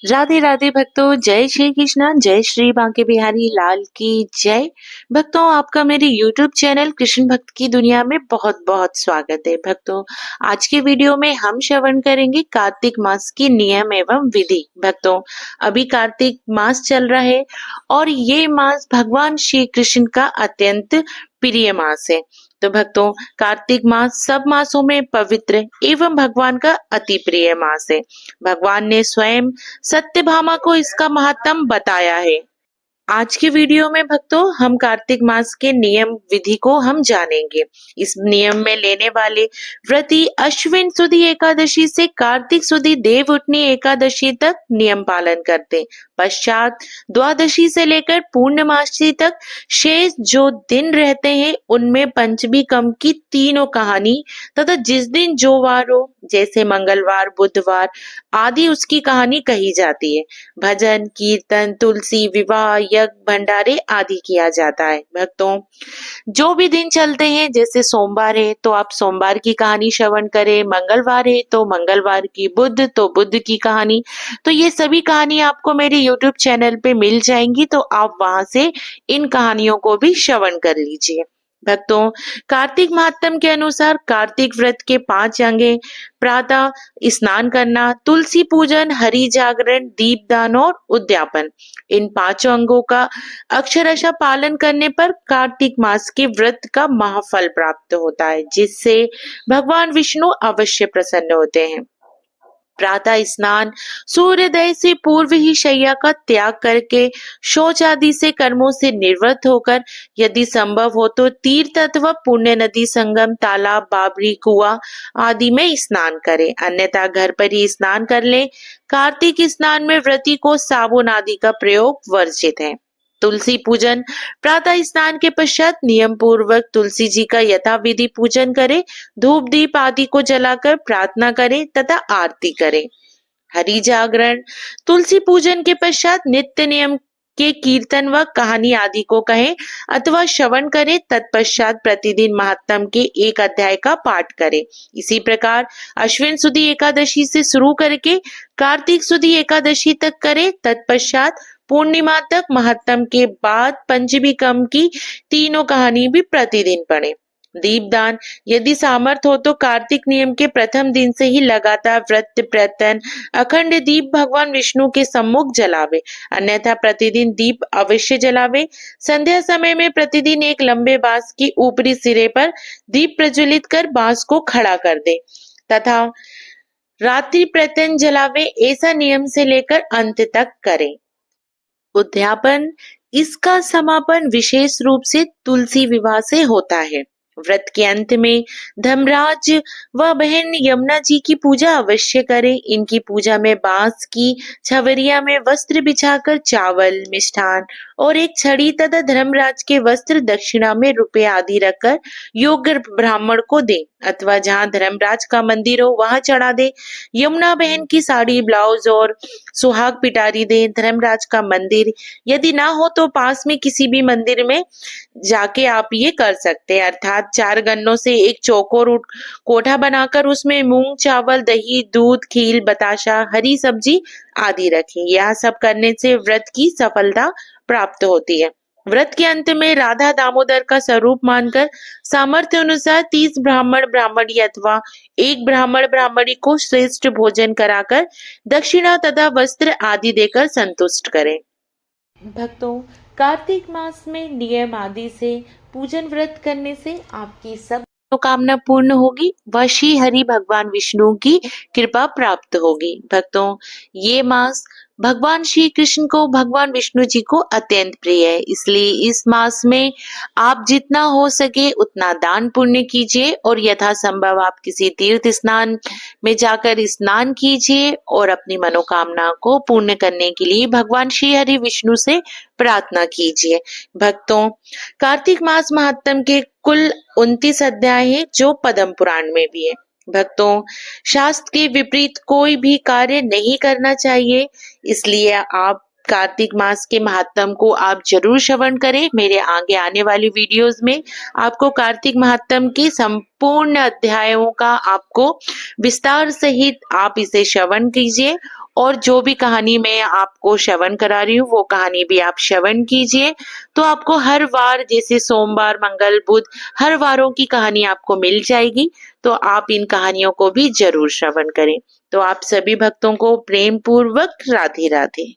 राधे राधे भक्तों, जय श्री कृष्णा, जय श्री बांके बिहारी लाल की जय। भक्तों, आपका मेरे YouTube चैनल कृष्ण भक्त की दुनिया में बहुत बहुत स्वागत है। भक्तों, आज के वीडियो में हम श्रवण करेंगे कार्तिक मास की नियम एवं विधि। भक्तों, अभी कार्तिक मास चल रहा है और ये मास भगवान श्री कृष्ण का अत्यंत प्रिय मास है। तो भक्तों, कार्तिक मास सब मासों में पवित्र एवं भगवान का अति प्रिय मास है। भगवान ने स्वयं सत्यभामा को इसका महत्व बताया है। आज के वीडियो में भक्तों, हम कार्तिक मास के नियम विधि को हम जानेंगे। इस नियम में लेने वाले व्रती अश्विन सुदी एकादशी से कार्तिक सुदी देवउठनी एकादशी तक नियम पालन करते। पश्चात द्वादशी से लेकर पूर्णमासी तक शेष जो दिन रहते हैं उनमें पंचमी कम की तीनों कहानी तथा जिस दिन जो वार हो, जैसे मंगलवार, बुधवार आदि, उसकी कहानी कही जाती है। भजन, कीर्तन, तुलसी विवाह, यज्ञ, भंडारे आदि किया जाता है। भक्तों, जो भी दिन चलते हैं, जैसे सोमवार है तो आप सोमवार की कहानी श्रवण करें, मंगलवार है तो मंगलवार की, बुध तो बुध की कहानी। तो ये सभी कहानी आपको मेरे YouTube चैनल पे मिल जाएंगी, तो आप वहां से इन कहानियों को भी श्रवण कर लीजिए। भक्तों, कार्तिक महात्म के अनुसार कार्तिक व्रत के 5 अंग हैं। प्रातः स्नान करना, तुलसी पूजन, हरि जागरण, दीपदान और उद्यापन। इन 5 अंगों का अक्षरशः पालन करने पर कार्तिक मास के व्रत का महाफल प्राप्त होता है, जिससे भगवान विष्णु अवश्य प्रसन्न होते हैं। प्रातः स्नान, सूर्योदय से पूर्व ही शैया का त्याग करके शौच आदि से कर्मों से निवृत्त होकर यदि संभव हो तो तीर्थ अथवा पुण्य नदी, संगम, तालाब, बावड़ी, कुआं आदि में स्नान करें, अन्यथा घर पर ही स्नान कर लें। कार्तिक स्नान में व्रती को साबुन आदि का प्रयोग वर्जित है। तुलसी पूजन, प्रातः स्नान के पश्चात नियम पूर्वक तुलसी जी का यथाविधि पूजन करें, धूप दीप आदि को जलाकर प्रार्थना करें तथा आरती करें। हरि जागरण, तुलसी पूजन के पश्चात नित्य नियम के कीर्तन व कहानी आदि को कहें अथवा श्रवण करें, तत्पश्चात प्रतिदिन महात्म के 1 अध्याय का पाठ करें। इसी प्रकार अश्विन सुदी एकादशी से शुरू करके कार्तिक सुदी एकादशी तक करें, तत्पश्चात पूर्णिमा तक महात्म के बाद पंचमी कम की तीनों कहानी भी प्रतिदिन पढ़ें। दीपदान, यदि सामर्थ हो तो कार्तिक नियम के प्रथम दिन से ही लगातार व्रत प्रयत्न अखंड दीप भगवान विष्णु के सम्मुख जलावे, अन्यथा प्रतिदिन दीप अवश्य जलावे। संध्या समय में प्रतिदिन एक लंबे बांस की ऊपरी सिरे पर दीप प्रज्वलित कर बांस को खड़ा कर दे तथा रात्रि प्रयत्न जलावे। ऐसा नियम से लेकर अंत तक करें। उद्यापन, इसका समापन विशेष रूप से तुलसी विवाह से होता है। व्रत के अंत में धर्मराज व बहन यमुना जी की पूजा अवश्य करें। इनकी पूजा में बांस की छवरिया में वस्त्र बिछाकर चावल, मिष्ठान और एक छड़ी तथा धर्मराज के वस्त्र दक्षिणा में रुपए आदि रखकर योग्य ब्राह्मण को दे अथवा जहाँ धर्मराज का मंदिर हो वहां चढ़ा दे। यमुना बहन की साड़ी, ब्लाउज और सुहाग पिटारी दे। धर्मराज का मंदिर यदि ना हो तो पास में किसी भी मंदिर में जाके आप ये कर सकते हैं, अर्थात 4 गन्नों से एक चौकोर कोठा बनाकर उसमें मूंग, चावल, दही, दूध, खील, बताशा, हरी सब्जी आदि रखें। यह सब करने से व्रत की सफलता प्राप्त होती है। व्रत के अंत में राधा दामोदर का स्वरूप मानकर सामर्थ्य अनुसार 30 ब्राह्मण ब्राह्मणी अथवा एक ब्राह्मण ब्राह्मणी को श्रेष्ठ भोजन कराकर दक्षिणा तथा वस्त्र आदि देकर संतुष्ट करें। भक्तों, कार्तिक मास में नियम आदि से पूजन व्रत करने से आपकी सब मनोकामना पूर्ण होगी व श्री हरि भगवान विष्णु की कृपा प्राप्त होगी। भक्तों, ये मास भगवान श्री कृष्ण को, भगवान विष्णु जी को अत्यंत प्रिय है, इसलिए इस मास में आप जितना हो सके उतना दान पुण्य कीजिए और यथासंभव आप किसी तीर्थ स्नान में जाकर स्नान कीजिए और अपनी मनोकामना को पूर्ण करने के लिए भगवान श्री हरि विष्णु से प्रार्थना कीजिए। भक्तों, कार्तिक मास महात्म के कुल 29 अध्याय हैं जो पद्म पुराण में भी है। भक्तों, शास्त्र के विपरीत कोई भी कार्य नहीं करना चाहिए, इसलिए आप कार्तिक मास के महात्म को आप जरूर श्रवण करें। मेरे आगे आने वाली वीडियोस में आपको कार्तिक महात्म के संपूर्ण अध्यायों का आपको विस्तार सहित आप इसे श्रवण कीजिए और जो भी कहानी मैं आपको श्रवण करा रही हूँ वो कहानी भी आप श्रवण कीजिए। तो आपको हर वार जैसे सोमवार, मंगल, बुध हर वारों की कहानी आपको मिल जाएगी। तो आप इन कहानियों को भी ज़रूर श्रवण करें। तो आप सभी भक्तों को प्रेम पूर्वक राधे राधे।